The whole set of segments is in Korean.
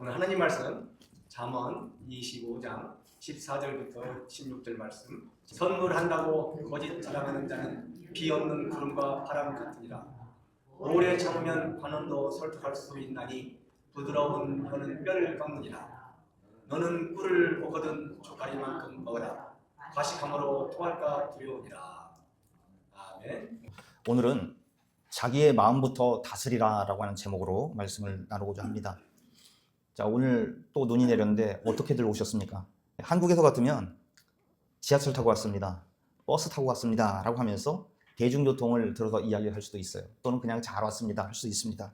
오늘 하나님 말씀 잠언 25장 14절부터 16절 말씀. 선물한다고 거짓 자랑하는 자는 비 없는 구름과 바람 같으니라. 오래 참으면 관원도 설득할 수 있나니 부드러운 혀는 뼈를 깎느니라. 너는 꿀을 먹거든 조가리만큼 먹어라. 과식함으로 토할까 두려우니라. 아멘. 오늘은 자기의 마음부터 다스리라 라고 하는 제목으로 말씀을 나누고자 합니다. 자, 오늘 또 눈이 내렸는데 어떻게들 오셨습니까? 한국에서 같으면 지하철 타고 왔습니다, 버스 타고 왔습니다 라고 하면서 대중교통을 들어서 이야기할 수도 있어요. 또는 그냥 잘 왔습니다 할 수도 있습니다.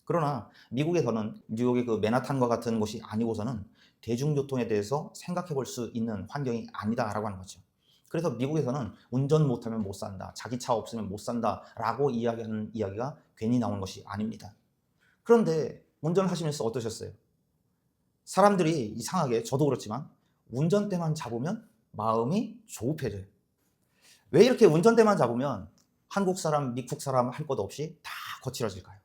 그러나 미국에서는 뉴욕의 그 맨하탄과 같은 곳이 아니고서는 대중교통에 대해서 생각해 볼 수 있는 환경이 아니다 라고 하는 거죠. 그래서 미국에서는 운전 못하면 못 산다, 자기 차 없으면 못 산다 라고 이야기하는 이야기가 괜히 나오는 것이 아닙니다. 그런데 운전을 하시면서 어떠셨어요? 사람들이 이상하게, 저도 그렇지만 운전대만 잡으면 마음이 조급해져요. 왜 이렇게 운전대만 잡으면 한국 사람, 미국 사람 할 것 없이 다 거칠어질까요?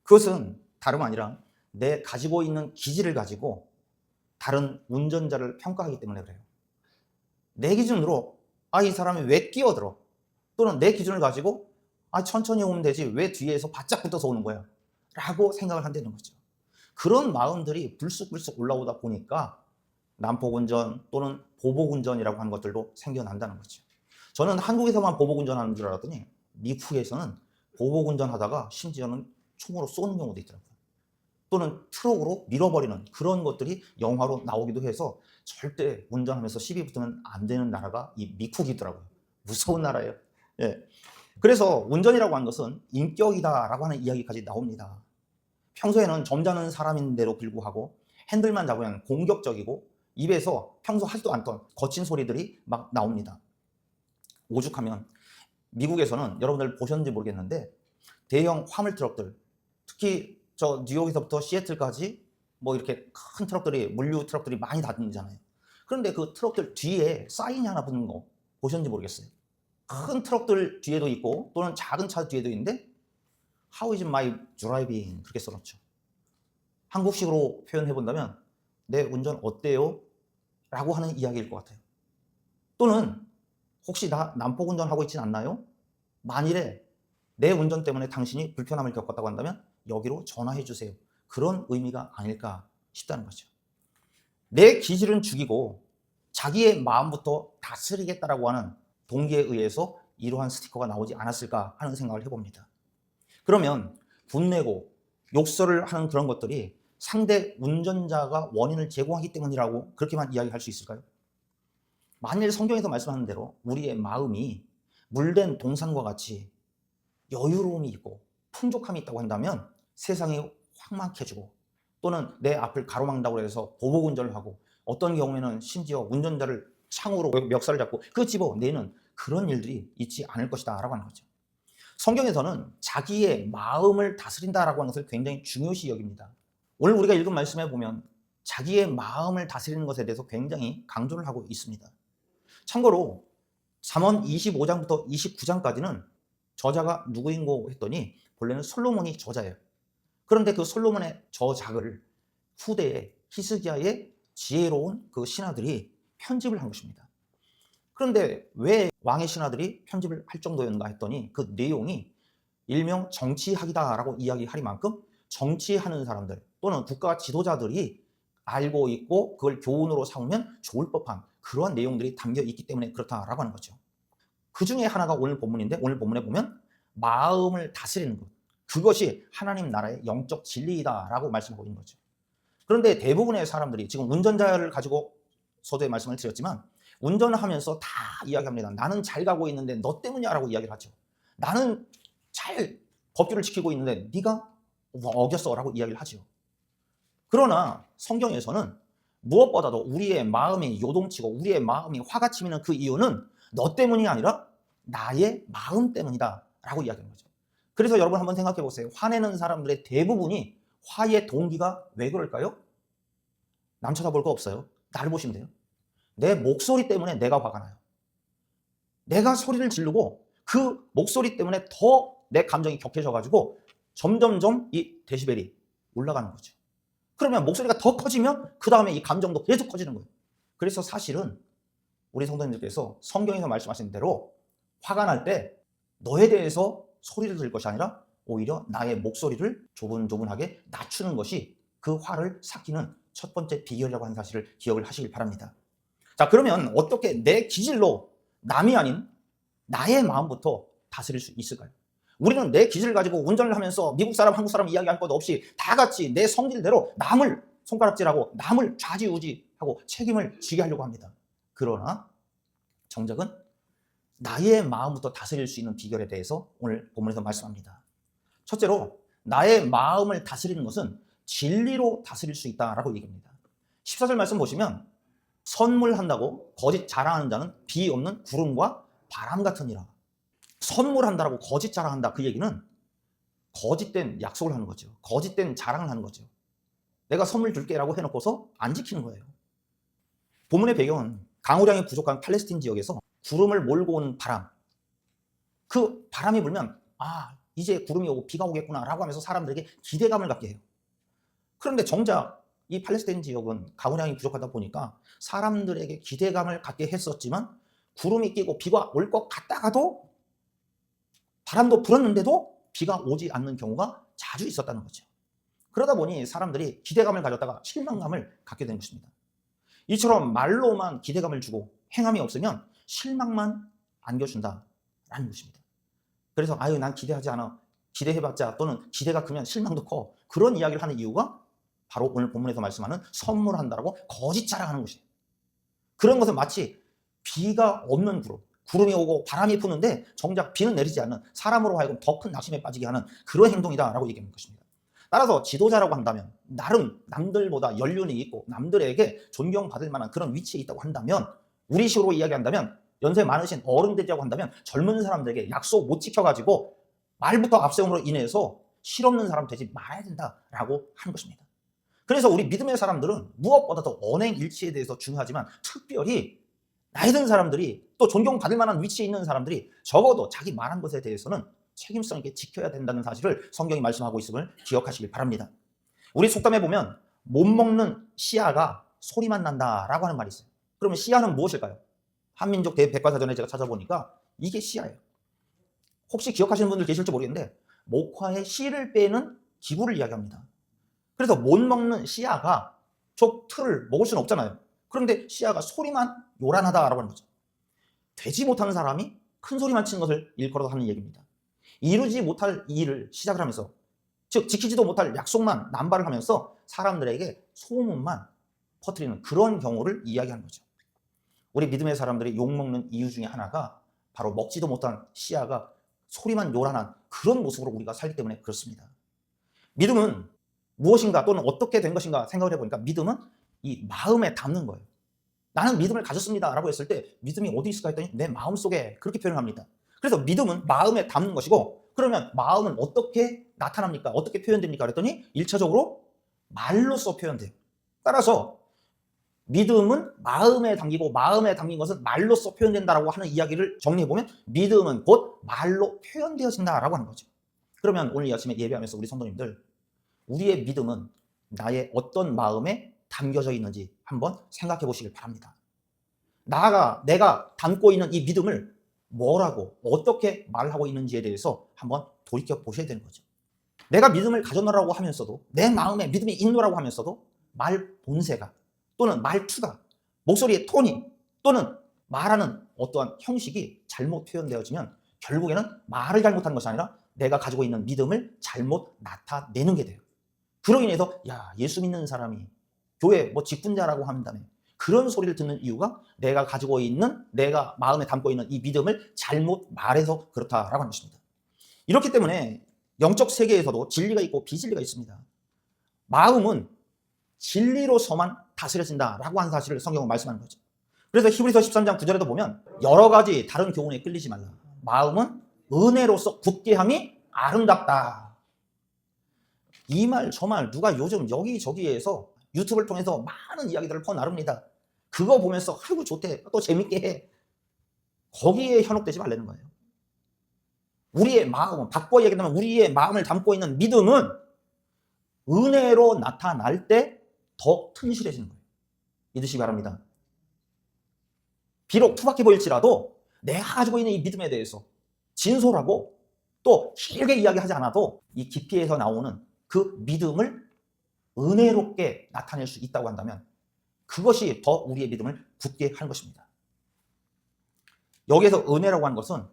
그것은 다름 아니라 내 가지고 있는 기질을 가지고 다른 운전자를 평가하기 때문에 그래요. 내 기준으로 이 사람이 왜 끼어들어? 또는 내 기준을 가지고 천천히 오면 되지 왜 뒤에서 바짝 붙어서 오는 거야? 라고 생각을 한다는 거죠. 그런 마음들이 불쑥불쑥 올라오다 보니까 난폭운전 또는 보복운전이라고 하는 것들도 생겨난다는 거죠. 저는 한국에서만 보복운전하는 줄 알았더니 미국에서는 보복운전하다가 심지어는 총으로 쏘는 경우도 있더라고요. 또는 트럭으로 밀어버리는 그런 것들이 영화로 나오기도 해서 절대 운전하면서 시비 붙으면 안 되는 나라가 이 미국이더라고요. 무서운 나라예요. 예. 그래서 운전이라고 하는 것은 인격이다라고 하는 이야기까지 나옵니다. 평소에는 점잖은 사람인데도 불구하고 핸들만 잡으면 공격적이고 입에서 평소 하지도 않던 거친 소리들이 막 나옵니다. 오죽하면 미국에서는 여러분들 보셨는지 모르겠는데 대형 화물 트럭들, 특히 저 뉴욕에서부터 시애틀까지 뭐 이렇게 큰 트럭들이, 물류 트럭들이 많이 다니잖아요. 그런데 그 트럭들 뒤에 사인이 하나 붙는 거 보셨는지 모르겠어요. 큰 트럭들 뒤에도 있고 또는 작은 차 뒤에도 있는데 How is my driving? 그렇게 써놓죠. 한국식으로 표현해 본다면 내 운전 어때요? 라고 하는 이야기일 것 같아요. 또는 혹시 나 난폭 운전하고 있진 않나요? 만일에 내 운전 때문에 당신이 불편함을 겪었다고 한다면 여기로 전화해 주세요. 그런 의미가 아닐까 싶다는 거죠. 내 기질은 죽이고 자기의 마음부터 다스리겠다라고 하는 동기에 의해서 이러한 스티커가 나오지 않았을까 하는 생각을 해봅니다. 그러면 분내고 욕설을 하는 그런 것들이 상대 운전자가 원인을 제공하기 때문이라고 그렇게만 이야기할 수 있을까요? 만일 성경에서 말씀하는 대로 우리의 마음이 물된 동산과 같이 여유로움이 있고 풍족함이 있다고 한다면 세상이 확막해지고 또는 내 앞을 가로막는다고 해서 보복운전을 하고 어떤 경우에는 심지어 운전자를 창으로 멱살을 잡고 그 집어내는 그런 일들이 있지 않을 것이다 라고 하는 거죠. 성경에서는 자기의 마음을 다스린다라고 하는 것을 굉장히 중요시 여깁니다. 오늘 우리가 읽은 말씀에 보면 자기의 마음을 다스리는 것에 대해서 굉장히 강조를 하고 있습니다. 참고로 잠언 25장부터 29장까지는 저자가 누구인고 했더니 본래는 솔로몬이 저자예요. 그런데 그 솔로몬의 저작을 후대에 히스기야의 지혜로운 그 신하들이 편집을 한 것입니다. 그런데 왜 왕의 신하들이 편집을 할 정도였나 했더니 그 내용이 일명 정치학이다라고 이야기하리만큼 정치하는 사람들 또는 국가 지도자들이 알고 있고 그걸 교훈으로 삼으면 좋을 법한 그러한 내용들이 담겨 있기 때문에 그렇다라고 하는 거죠. 그 중에 하나가 오늘 본문인데 오늘 본문에 보면 마음을 다스리는 것, 그것이 하나님 나라의 영적 진리이다라고 말씀하고 있는 거죠. 그런데 대부분의 사람들이 지금 운전자를 가지고 서두에 말씀을 드렸지만 운전을 하면서 다 이야기합니다. 나는 잘 가고 있는데 너 때문이야라고 이야기를 하죠. 나는 잘 법규를 지키고 있는데 네가 어겼어라고 이야기를 하죠. 그러나 성경에서는 무엇보다도 우리의 마음이 요동치고 우리의 마음이 화가 치미는 그 이유는 너 때문이 아니라 나의 마음 때문이다 라고 이야기하는 거죠. 그래서 여러분 한번 생각해 보세요. 화내는 사람들의 대부분이 화의 동기가 왜 그럴까요? 남 쳐다볼 거 없어요. 나를 보시면 돼요. 내 목소리 때문에 내가 화가 나요. 내가 소리를 지르고 그 목소리 때문에 더 내 감정이 격해져가지고 점점점 이 데시벨이 올라가는 거죠. 그러면 목소리가 더 커지면 그 다음에 이 감정도 계속 커지는 거예요. 그래서 사실은 우리 성도님들께서 성경에서 말씀하신 대로 화가 날 때 너에 대해서 소리를 들 것이 아니라 오히려 나의 목소리를 조분조분하게 낮추는 것이 그 화를 삭히는 첫 번째 비결이라고 하는 사실을 기억을 하시길 바랍니다. 자, 그러면 어떻게 내 기질로 남이 아닌 나의 마음부터 다스릴 수 있을까요? 우리는 내 기질을 가지고 운전을 하면서 미국 사람, 한국 사람 이야기할 것 없이 다 같이 내 성질대로 남을 손가락질하고 남을 좌지우지하고 책임을 지게 하려고 합니다. 그러나 정작은 나의 마음부터 다스릴 수 있는 비결에 대해서 오늘 본문에서 말씀합니다. 첫째로 나의 마음을 다스리는 것은 진리로 다스릴 수 있다라고 얘기합니다. 14절 말씀 보시면 선물한다고 거짓 자랑하는 자는 비 없는 구름과 바람 같으니라. 선물한다라고 거짓 자랑한다, 그 얘기는 거짓된 약속을 하는 거죠. 거짓된 자랑을 하는 거죠. 내가 선물 줄게라고 해놓고서 안 지키는 거예요. 본문의 배경은 강우량이 부족한 팔레스틴 지역에서 구름을 몰고 오는 바람, 그 바람이 불면 이제 구름이 오고 비가 오겠구나 라고 하면서 사람들에게 기대감을 갖게 해요. 그런데 정작 이 팔레스타인 지역은 강우량이 부족하다 보니까 사람들에게 기대감을 갖게 했었지만 구름이 끼고 비가 올 것 같다가도 바람도 불었는데도 비가 오지 않는 경우가 자주 있었다는 거죠. 그러다 보니 사람들이 기대감을 가졌다가 실망감을 갖게 된 것입니다. 이처럼 말로만 기대감을 주고 행함이 없으면 실망만 안겨준다라는 것입니다. 그래서 난 기대하지 않아, 기대해봤자, 또는 기대가 크면 실망도 커, 그런 이야기를 하는 이유가 바로 오늘 본문에서 말씀하는 선물한다라고 거짓 자랑하는 것이에요. 그런 것은 마치 비가 없는 구름이 오고 바람이 부는데 정작 비는 내리지 않는, 사람으로 하여금 더 큰 낙심에 빠지게 하는 그런 행동이다라고 얘기하는 것입니다. 따라서 지도자라고 한다면 나름 남들보다 연륜이 있고 남들에게 존경받을 만한 그런 위치에 있다고 한다면, 우리식으로 이야기한다면 연세 많으신 어른들이라고 한다면 젊은 사람들에게 약속 못 지켜가지고 말부터 앞세움으로 인해서 실없는 사람 되지 말아야 된다라고 하는 것입니다. 그래서 우리 믿음의 사람들은 무엇보다도 언행일치에 대해서 중요하지만, 특별히 나이 든 사람들이, 또 존경받을 만한 위치에 있는 사람들이 적어도 자기 말한 것에 대해서는 책임성 있게 지켜야 된다는 사실을 성경이 말씀하고 있음을 기억하시길 바랍니다. 우리 속담에 보면 못 먹는 씨앗가 소리만 난다라고 하는 말이 있어요. 그러면 씨앗은 무엇일까요? 한민족 대백과사전에 제가 찾아보니까 이게 씨앗이에요. 혹시 기억하시는 분들 계실지 모르겠는데 목화의 씨를 빼는 기구를 이야기합니다. 그래서 못 먹는 씨앗가 저 틀을 먹을 수는 없잖아요. 그런데 씨앗가 소리만 요란하다라고 하는 거죠. 되지 못하는 사람이 큰 소리만 치는 것을 일컬어서 하는 얘기입니다. 이루지 못할 일을 시작을 하면서, 즉 지키지도 못할 약속만 남발을 하면서 사람들에게 소문만 퍼뜨리는 그런 경우를 이야기하는 거죠. 우리 믿음의 사람들이 욕먹는 이유 중에 하나가 바로 먹지도 못한 씨앗가 소리만 요란한 그런 모습으로 우리가 살기 때문에 그렇습니다. 믿음은 무엇인가, 또는 어떻게 된 것인가 생각을 해보니까 믿음은 이 마음에 담는 거예요. 나는 믿음을 가졌습니다 라고 했을 때 믿음이 어디 있을까 했더니 내 마음속에, 그렇게 표현을 합니다. 그래서 믿음은 마음에 담는 것이고, 그러면 마음은 어떻게 나타납니까? 어떻게 표현됩니까? 그랬더니 1차적으로 말로써 표현돼요. 따라서 믿음은 마음에 담기고, 마음에 담긴 것은 말로써 표현된다라고 하는 이야기를 정리해보면 믿음은 곧 말로 표현되어진다라고 하는 거죠. 그러면 오늘 이 아침에 예배하면서 우리 성도님들, 우리의 믿음은 나의 어떤 마음에 담겨져 있는지 한번 생각해 보시길 바랍니다. 나아가 내가 담고 있는 이 믿음을 뭐라고, 어떻게 말하고 있는지에 대해서 한번 돌이켜 보셔야 되는 거죠. 내가 믿음을 가져놓으라고 하면서도, 내 마음에 믿음이 있노라고 하면서도 말 본세가, 또는 말투가, 목소리의 톤이, 또는 말하는 어떠한 형식이 잘못 표현되어지면 결국에는 말을 잘못한 것이 아니라 내가 가지고 있는 믿음을 잘못 나타내는 게 돼요. 그로 인해서 예수 믿는 사람이 교회 직분자라고 한다며 그런 소리를 듣는 이유가 내가 가지고 있는, 내가 마음에 담고 있는 이 믿음을 잘못 말해서 그렇다라고 하는 것입니다. 이렇기 때문에 영적 세계에서도 진리가 있고 비진리가 있습니다. 마음은 진리로서만 다스려진다라고 하는 사실을 성경은 말씀하는 거죠. 그래서 히브리서 13장 9절에도 보면 여러 가지 다른 교훈에 끌리지 말라. 마음은 은혜로서 굳게 함이 아름답다. 이 말 저 말 누가 요즘 여기저기에서 유튜브를 통해서 많은 이야기들을 퍼나릅니다. 그거 보면서 아이고 좋대, 또 재밌게 해. 거기에 현혹되지 말라는 거예요. 우리의 마음은, 바꿔 얘기하면 우리의 마음을 담고 있는 믿음은 은혜로 나타날 때 더 튼실해지는 거예요. 믿으시기 바랍니다. 비록 투박해 보일지라도 내가 가지고 있는 이 믿음에 대해서 진솔하고 또 길게 이야기하지 않아도 이 깊이에서 나오는 그 믿음을 은혜롭게 나타낼 수 있다고 한다면 그것이 더 우리의 믿음을 굳게 하는 것입니다. 여기에서 은혜라고 하는 것은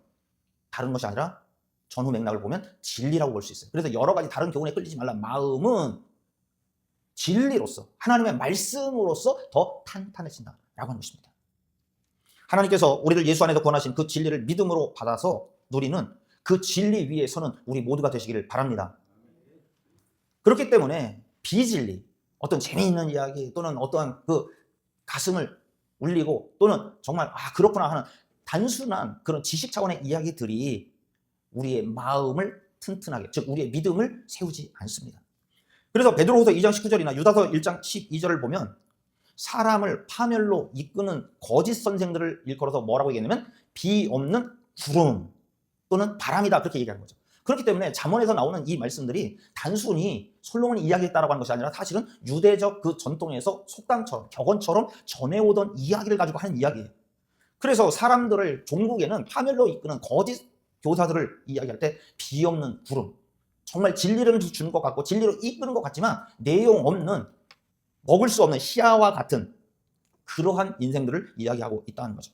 다른 것이 아니라 전후 맥락을 보면 진리라고 볼 수 있어요. 그래서 여러 가지 다른 교훈에 끌리지 말라. 마음은 진리로서 하나님의 말씀으로서 더 탄탄해진다라고 하는 것입니다. 하나님께서 우리를 예수 안에서 구원하신 그 진리를 믿음으로 받아서 누리는 그 진리 위에 서는 우리 모두가 되시기를 바랍니다. 그렇기 때문에 비진리, 어떤 재미있는 이야기 또는 어떠한 그 가슴을 울리고 또는 정말 그렇구나 하는 단순한 그런 지식 차원의 이야기들이 우리의 마음을 튼튼하게, 즉 우리의 믿음을 세우지 않습니다. 그래서 베드로후서 2장 19절이나 유다서 1장 12절을 보면 사람을 파멸로 이끄는 거짓 선생들을 일컬어서 뭐라고 얘기했냐면 비 없는 구름 또는 바람이다, 그렇게 얘기하는 거죠. 그렇기 때문에 잠언에서 나오는 이 말씀들이 단순히 솔로몬이 이야기했다라고 하는 것이 아니라 사실은 유대적 그 전통에서 속담처럼 격언처럼 전해오던 이야기를 가지고 하는 이야기예요. 그래서 사람들을 종국에는 파멸로 이끄는 거짓 교사들을 이야기할 때 비 없는 구름, 정말 진리를 주는 것 같고 진리로 이끄는 것 같지만 내용 없는, 먹을 수 없는 희야와 같은 그러한 인생들을 이야기하고 있다는 거죠.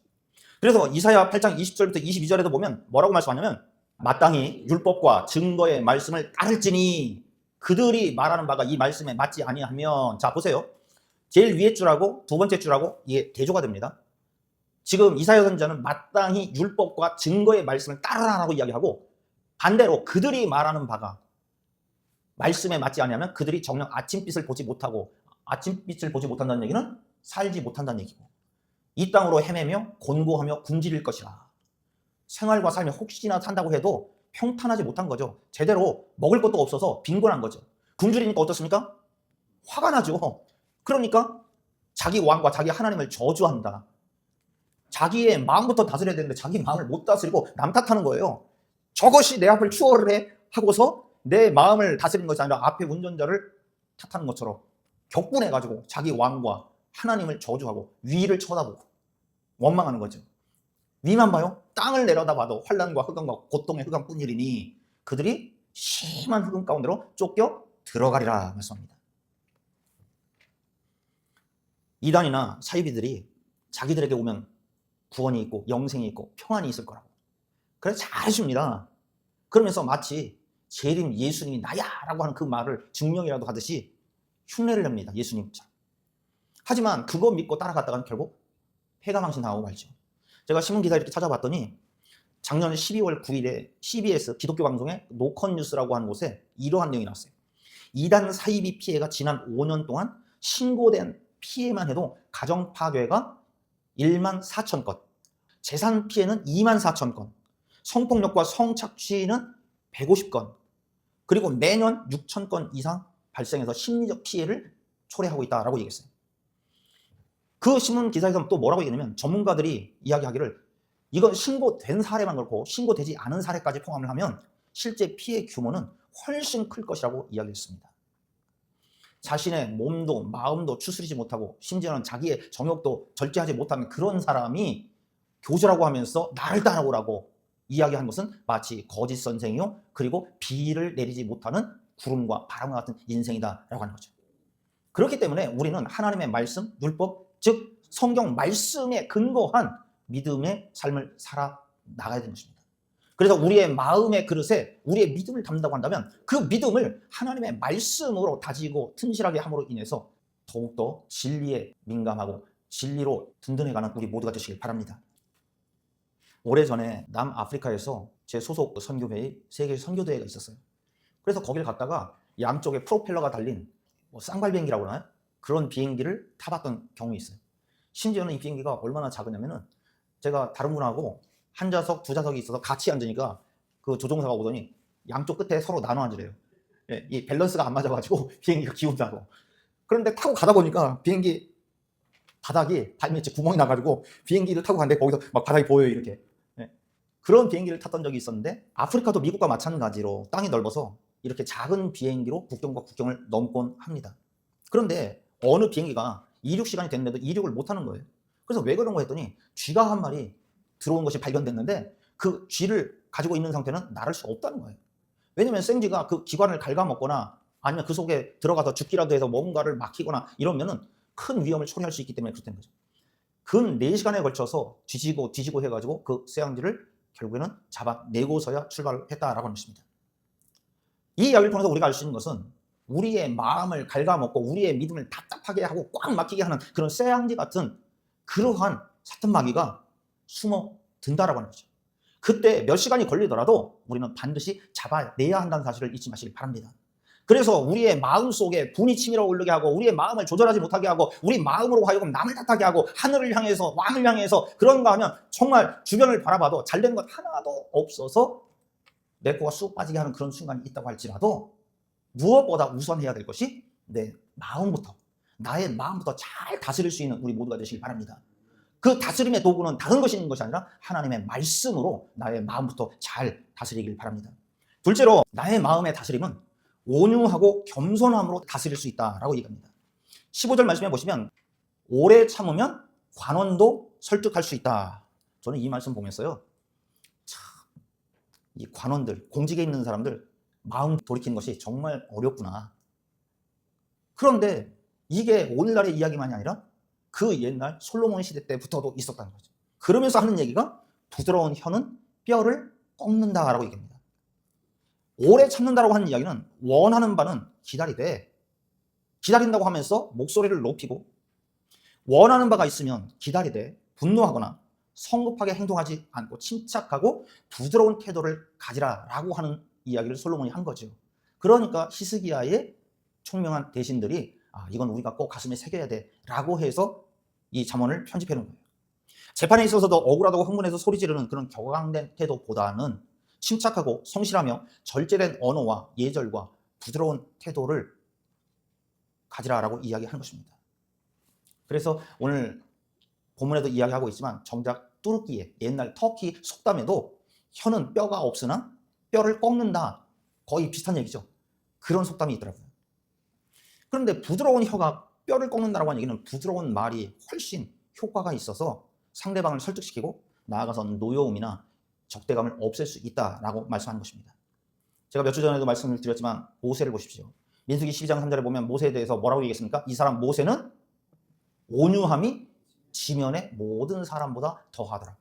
그래서 이사야 8장 20절부터 22절에도 보면 뭐라고 말씀하냐면 마땅히 율법과 증거의 말씀을 따를지니 그들이 말하는 바가 이 말씀에 맞지 아니하면, 자 보세요. 제일 위에 줄하고 두 번째 줄하고 이게 대조가 됩니다. 지금 이사야 선지자는 마땅히 율법과 증거의 말씀을 따르라라고 이야기하고, 반대로 그들이 말하는 바가 말씀에 맞지 않으면 그들이 정녕 아침빛을 보지 못하고, 아침빛을 보지 못한다는 얘기는 살지 못한다는 얘기고, 이 땅으로 헤매며 곤고하며 굶주릴 것이라. 생활과 삶이 혹시나 산다고 해도 평탄하지 못한 거죠. 제대로 먹을 것도 없어서 빈곤한 거죠. 굶주리니까 어떻습니까? 화가 나죠. 그러니까 자기 왕과 자기 하나님을 저주한다. 자기의 마음부터 다스려야 되는데 자기 마음을 못 다스리고 남 탓하는 거예요. 저것이 내 앞을 추월을 해 하고서 내 마음을 다스리는 것이 아니라 앞에 운전자를 탓하는 것처럼 격분해가지고 자기 왕과 하나님을 저주하고 위를 쳐다보고 원망하는 거죠. 위만 봐요. 땅을 내려다봐도 환난과 흑암과 고통의 흑암뿐이니 그들이 심한 흑암 가운데로 쫓겨 들어가리라 말씀합니다. 이단이나 사이비들이 자기들에게 오면 구원이 있고 영생이 있고 평안이 있을 거라고 그래서 잘 해줍니다. 그러면서 마치 재림 예수님이 나야 라고 하는 그 말을 증명이라도 하듯이 흉내를 냅니다. 예수님처럼. 하지만 그거 믿고 따라갔다가는 결국 패가망신 당하고 말죠. 제가 신문기사 이렇게 찾아봤더니 작년 12월 9일에 CBS 기독교 방송의 노컷뉴스라고 하는 곳에 이러한 내용이 나왔어요. 이단 사이비 피해가 지난 5년 동안 신고된 피해만 해도 가정 파괴가 1만 4천 건, 재산 피해는 2만 4천 건, 성폭력과 성착취는 150건, 그리고 매년 6천 건 이상 발생해서 심리적 피해를 초래하고 있다라고 얘기했어요. 그 신문 기사에서 또 뭐라고 얘기하냐면 전문가들이 이야기하기를 이건 신고된 사례만 그렇고 신고되지 않은 사례까지 포함을 하면 실제 피해 규모는 훨씬 클 것이라고 이야기했습니다. 자신의 몸도 마음도 추스리지 못하고 심지어는 자기의 정욕도 절제하지 못하는 그런 사람이 교주라고 하면서 나를 따라오라고 이야기한 것은 마치 거짓 선생이요 그리고 비를 내리지 못하는 구름과 바람과 같은 인생이다라고 하는 거죠. 그렇기 때문에 우리는 하나님의 말씀, 율법, 즉 성경 말씀에 근거한 믿음의 삶을 살아 나가야 되는 것입니다. 그래서 우리의 마음의 그릇에 우리의 믿음을 담는다고 한다면 그 믿음을 하나님의 말씀으로 다지고 튼실하게 함으로 인해서 더욱더 진리에 민감하고 진리로 든든해가는 우리 모두가 되시길 바랍니다. 오래전에 남아프리카에서 제 소속 선교회의 세계 선교대회가 있었어요. 그래서 거기를 갔다가 양쪽에 프로펠러가 달린 쌍발 비행기라고 그러나요? 그런 비행기를 타봤던 경험이 있어요. 심지어는 이 비행기가 얼마나 작으냐면은 제가 다른 분하고 한 좌석, 두 좌석이 있어서 같이 앉으니까 그 조종사가 오더니 양쪽 끝에 서로 나눠 앉으래요. 예, 이 밸런스가 안 맞아가지고 비행기가 기운다고. 그런데 타고 가다 보니까 비행기 바닥이 발밑에 구멍이 나가지고 비행기를 타고 갔는데 거기서 막 바닥이 보여요 이렇게. 예. 그런 비행기를 탔던 적이 있었는데 아프리카도 미국과 마찬가지로 땅이 넓어서 이렇게 작은 비행기로 국경과 국경을 넘곤 합니다. 그런데 어느 비행기가 이륙 시간이 됐는데도 이륙을 못하는 거예요. 그래서 왜 그런 거 했더니 쥐가 한 마리 들어온 것이 발견됐는데 그 쥐를 가지고 있는 상태는 나를 수 없다는 거예요. 왜냐면 생쥐가 그 기관을 갉아먹거나 아니면 그 속에 들어가서 죽기라도 해서 뭔가를 막히거나 이러면은 큰 위험을 초래할 수 있기 때문에 그렇다는 거죠. 근 4시간에 걸쳐서 뒤지고 해가지고 그 쇠양쥐를 결국에는 잡아내고서야 출발을 했다라고 하는 것입니다. 이 이야기를 통해서 우리가 알 수 있는 것은 우리의 마음을 갉아먹고 우리의 믿음을 답답하게 하고 꽉 막히게 하는 그런 쇠양쥐 같은 그러한 사탄 마귀가 숨어든다라고 하는 거죠. 그때 몇 시간이 걸리더라도 우리는 반드시 잡아내야 한다는 사실을 잊지 마시길 바랍니다. 그래서 우리의 마음 속에 분이 치밀어 오르게 하고 우리의 마음을 조절하지 못하게 하고 우리 마음으로 하여금 남을 탓하게 하고 하늘을 향해서 왕을 향해서 그런가 하면 정말 주변을 바라봐도 잘 되는 것 하나도 없어서 내 코가 쑥 빠지게 하는 그런 순간이 있다고 할지라도 무엇보다 우선해야 될 것이 내 마음부터, 나의 마음부터 잘 다스릴 수 있는 우리 모두가 되시길 바랍니다. 그 다스림의 도구는 다른 것이 있는 것이 아니라 하나님의 말씀으로 나의 마음부터 잘 다스리길 바랍니다. 둘째로 나의 마음의 다스림은 온유하고 겸손함으로 다스릴 수 있다라고 얘기합니다. 15절 말씀에 보시면 오래 참으면 관원도 설득할 수 있다. 저는 이 말씀 보면서요. 참, 이 관원들, 공직에 있는 사람들 마음 돌이키는 것이 정말 어렵구나. 그런데 이게 오늘날의 이야기만이 아니라 그 옛날 솔로몬 시대 때부터도 있었다는 거죠. 그러면서 하는 얘기가 부드러운 혀는 뼈를 꺾는다라고 얘기합니다. 오래 참는다라고 하는 이야기는 원하는 바는 기다리되 기다린다고 하면서 목소리를 높이고 원하는 바가 있으면 기다리되 분노하거나 성급하게 행동하지 않고 침착하고 부드러운 태도를 가지라라고 하는 이야기를 솔로몬이 한 거죠. 그러니까 히스기야의 총명한 대신들이 이건 우리가 꼭 가슴에 새겨야 돼라고 해서 이 잠언을 편집해 놓은 거예요. 재판에 있어서도 억울하다고 흥분해서 소리 지르는 그런 격앙된 태도보다는 침착하고 성실하며 절제된 언어와 예절과 부드러운 태도를 가지라라고 이야기하는 것입니다. 그래서 오늘 본문에도 이야기하고 있지만 정작 뚜르기에 옛날 터키 속담에도 혀는 뼈가 없으나 뼈를 꺾는다. 거의 비슷한 얘기죠. 그런 속담이 있더라고요. 그런데 부드러운 혀가 뼈를 꺾는다라고 하는 얘기는 부드러운 말이 훨씬 효과가 있어서 상대방을 설득시키고 나아가서는 노여움이나 적대감을 없앨 수 있다라고 말씀하는 것입니다. 제가 몇 주 전에도 말씀을 드렸지만 모세를 보십시오. 민수기 12장 3절에 보면 모세에 대해서 뭐라고 얘기했습니까? 이 사람 모세는 온유함이 지면의 모든 사람보다 더하더라.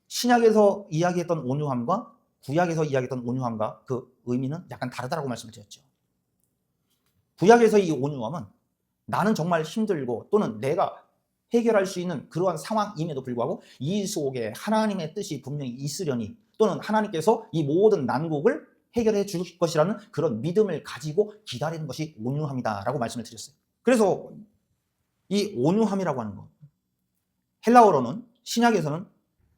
신약에서 이야기했던 온유함과 구약에서 이야기했던 온유함과 그 의미는 약간 다르다라고 말씀을 드렸죠. 구약에서 이 온유함은 나는 정말 힘들고 또는 내가 해결할 수 있는 그러한 상황임에도 불구하고 이 속에 하나님의 뜻이 분명히 있으려니 또는 하나님께서 이 모든 난국을 해결해 줄 것이라는 그런 믿음을 가지고 기다리는 것이 온유함이다라고 말씀을 드렸어요. 그래서 이 온유함이라고 하는 것, 헬라어로는 신약에서는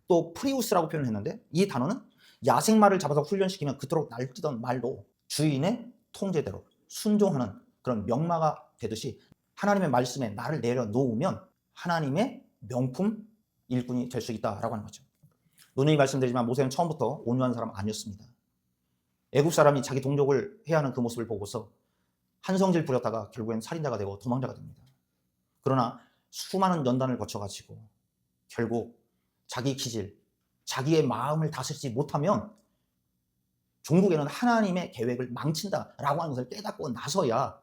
또 프리우스라고 표현했는데 이 단어는 야생마를 잡아서 훈련시키면 그토록 날뛰던 말도 주인의 통제대로 순종하는 그런 명마가 되듯이 하나님의 말씀에 나를 내려놓으면 하나님의 명품 일꾼이 될 수 있다라고 하는 거죠. 누누이 말씀드리지만 모세는 처음부터 온유한 사람 아니었습니다. 애국 사람이 자기 동족을 해야 하는 그 모습을 보고서 한성질 부렸다가 결국엔 살인자가 되고 도망자가 됩니다. 그러나 수많은 연단을 거쳐가지고 결국 자기 기질, 자기의 마음을 다스리지 못하면 종국에는 하나님의 계획을 망친다라고 하는 것을 깨닫고 나서야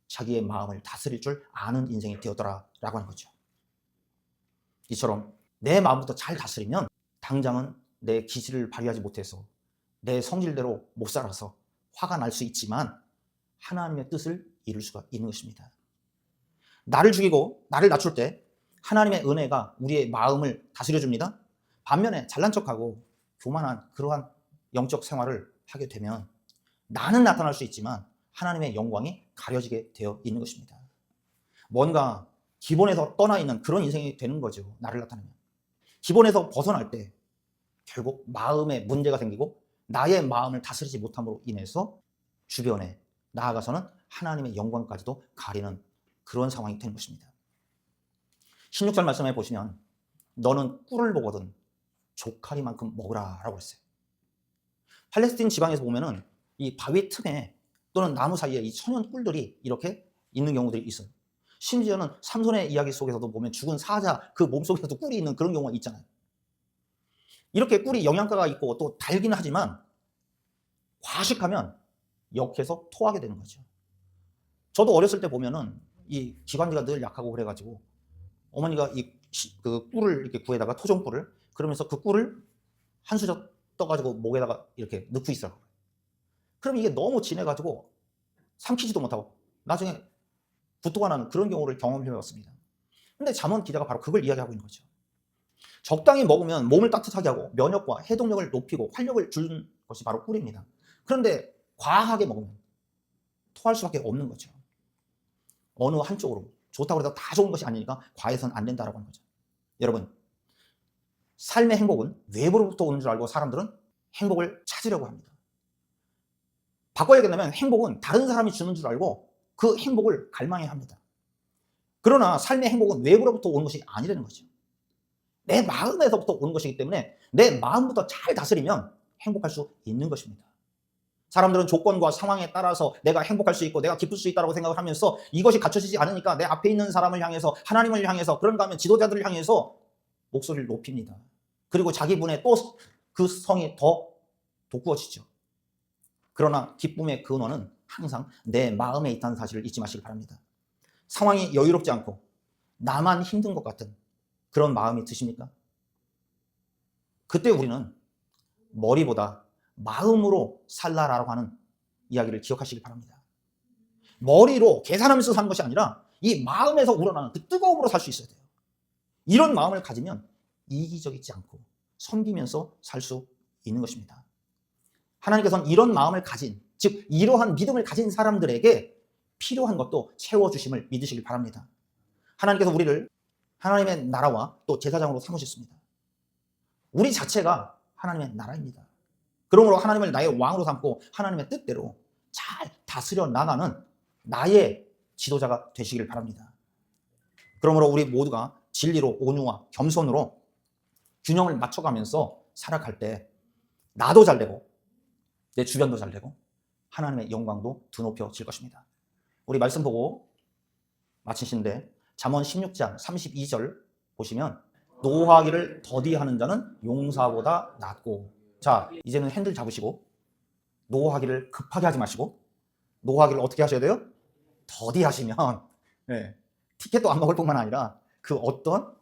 자기의 마음을 다스릴 줄 아는 인생이 되었더라라고 하는 거죠. 이처럼 내 마음부터 잘 다스리면 당장은 내 기질을 발휘하지 못해서 내 성질대로 못 살아서 화가 날 수 있지만 하나님의 뜻을 이룰 수가 있는 것입니다. 나를 죽이고 나를 낮출 때 하나님의 은혜가 우리의 마음을 다스려줍니다. 반면에 잘난 척하고 교만한 그러한 영적 생활을 하게 되면 나는 나타날 수 있지만 하나님의 영광이 가려지게 되어 있는 것입니다. 뭔가 기본에서 떠나 있는 그런 인생이 되는 거죠. 나를 나타내면. 기본에서 벗어날 때 결국 마음에 문제가 생기고 나의 마음을 다스리지 못함으로 인해서 주변에 나아가서는 하나님의 영광까지도 가리는 그런 상황이 되는 것입니다. 16절 말씀에 보시면 너는 꿀을 보거든 조카리만큼 먹으라 라고 했어요. 팔레스틴 지방에서 보면은 이 바위 틈에 또는 나무 사이에 이 천연 꿀들이 이렇게 있는 경우들이 있어요. 심지어는 삼손의 이야기 속에서도 보면 죽은 사자 그 몸속에도 꿀이 있는 그런 경우가 있잖아요. 이렇게 꿀이 영양가가 있고 또 달기는 하지만 과식하면 역해서 토하게 되는 거죠. 저도 어렸을 때 보면은 이 기관지가 늘 약하고 그래가지고 어머니가 그 꿀을 이렇게 구해다가 토종꿀을 그러면서 그 꿀을 한 수저 떠가지고 목에다가 이렇게 넣고 있어요. 그럼 이게 너무 진해가지고 삼키지도 못하고 나중에 구토가 나는 그런 경우를 경험해봤습니다. 근데 잠언 기자가 바로 그걸 이야기하고 있는 거죠. 적당히 먹으면 몸을 따뜻하게 하고 면역과 해독력을 높이고 활력을 주는 것이 바로 꿀입니다. 그런데 과하게 먹으면 토할 수밖에 없는 거죠. 어느 한쪽으로 좋다고 해서 다 좋은 것이 아니니까 과해서는 안 된다라고 하는 거죠. 여러분, 삶의 행복은 외부로부터 오는 줄 알고 사람들은 행복을 찾으려고 합니다. 바꿔 얘기하면 행복은 다른 사람이 주는 줄 알고 그 행복을 갈망해야 합니다. 그러나 삶의 행복은 외부로부터 오는 것이 아니라는 거죠. 내 마음에서부터 오는 것이기 때문에 내 마음부터 잘 다스리면 행복할 수 있는 것입니다. 사람들은 조건과 상황에 따라서 내가 행복할 수 있고 내가 기쁠 수 있다고 생각을 하면서 이것이 갖춰지지 않으니까 내 앞에 있는 사람을 향해서 하나님을 향해서 그런가 하면 지도자들을 향해서 목소리를 높입니다. 그리고 자기 분에 또 그 성이 더 돋구어지죠. 그러나 기쁨의 근원은 항상 내 마음에 있다는 사실을 잊지 마시기 바랍니다. 상황이 여유롭지 않고 나만 힘든 것 같은 그런 마음이 드십니까? 그때 우리는 머리보다 마음으로 살라라고 하는 이야기를 기억하시기 바랍니다. 머리로 계산하면서 사는 것이 아니라 이 마음에서 우러나는 그 뜨거움으로 살 수 있어야 돼요. 이런 마음을 가지면 이기적이지 않고 섬기면서 살 수 있는 것입니다. 하나님께서는 이런 마음을 가진, 즉 이러한 믿음을 가진 사람들에게 필요한 것도 채워주심을 믿으시길 바랍니다. 하나님께서 우리를 하나님의 나라와 또 제사장으로 삼으셨습니다. 우리 자체가 하나님의 나라입니다. 그러므로 하나님을 나의 왕으로 삼고 하나님의 뜻대로 잘 다스려 나가는 나의 지도자가 되시길 바랍니다. 그러므로 우리 모두가 진리로 온유와 겸손으로 균형을 맞춰가면서 살아갈 때 나도 잘 되고 내 주변도 잘 되고 하나님의 영광도 드높여질 것입니다. 우리 말씀 보고 마치신데 잠언 16장 32절 보시면 노하기를 더디하는 자는 용사보다 낫고, 자 이제는 핸들 잡으시고 노하기를 급하게 하지 마시고 노하기를 어떻게 하셔야 돼요? 더디하시면 티켓도 안 먹을 뿐만 아니라 그 어떤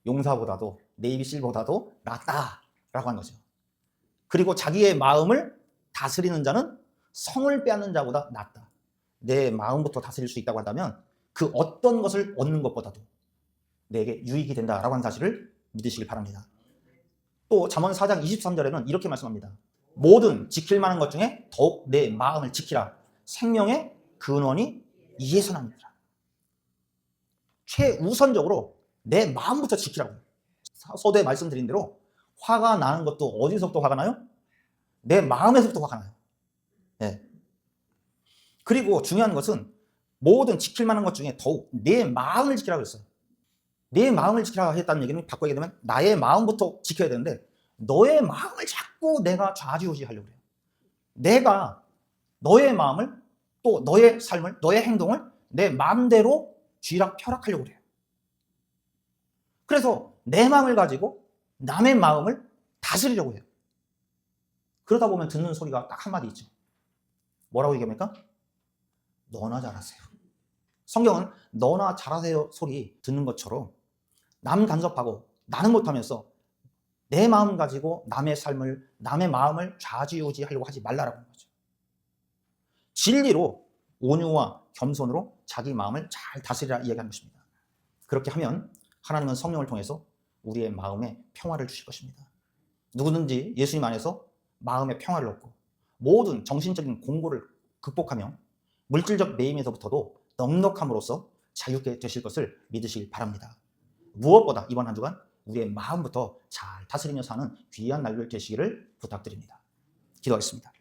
용사보다도 네이비실보다도 낫다라고 하는 거죠. 그리고 자기의 마음을 다스리는 자는 성을 빼앗는 자보다 낫다. 내 마음부터 다스릴 수 있다고 한다면 그 어떤 것을 얻는 것보다도 내게 유익이 된다라고 하는 사실을 믿으시길 바랍니다. 또 잠언 4장 23절에는 이렇게 말씀합니다. 모든 지킬 만한 것 중에 더욱 내 마음을 지키라. 생명의 근원이 이에서 납니다. 최우선적으로 내 마음부터 지키라고. 서두에 말씀드린 대로 화가 나는 것도 어디서부터 화가 나요? 내 마음에서부터 화가 나요. 그리고 중요한 것은 모든 지킬 만한 것 중에 더욱 내 마음을 지키라고 했어요. 내 마음을 지키라 했다는 얘기는 바꿔 얘기하면 나의 마음부터 지켜야 되는데 너의 마음을 자꾸 내가 좌지우지하려고 해요. 내가 너의 마음을 또 너의 삶을 너의 행동을 내 마음대로 쥐락펴락하려고 해요. 그래서 내 마음을 가지고 남의 마음을 다스리려고 해요. 그러다 보면 듣는 소리가 딱 한마디 있죠. 뭐라고 얘기합니까? 너나 잘하세요. 성경은 너나 잘하세요 소리 듣는 것처럼 남 간섭하고 나는 못하면서 내 마음 가지고 남의 삶을 남의 마음을 좌지우지하려고 하지 말라라고 하는 거죠. 진리로 온유와 겸손으로 자기 마음을 잘 다스리라 이야기하는 것입니다. 그렇게 하면 하나님은 성령을 통해서 우리의 마음에 평화를 주실 것입니다. 누구든지 예수님 안에서 마음의 평화를 얻고 모든 정신적인 공고를 극복하며 물질적 매임에서부터도 넉넉함으로써 자유케 되실 것을 믿으시길 바랍니다. 무엇보다 이번 한 주간 우리의 마음부터 잘 다스리며 사는 귀한 날들 되시기를 부탁드립니다. 기도하겠습니다.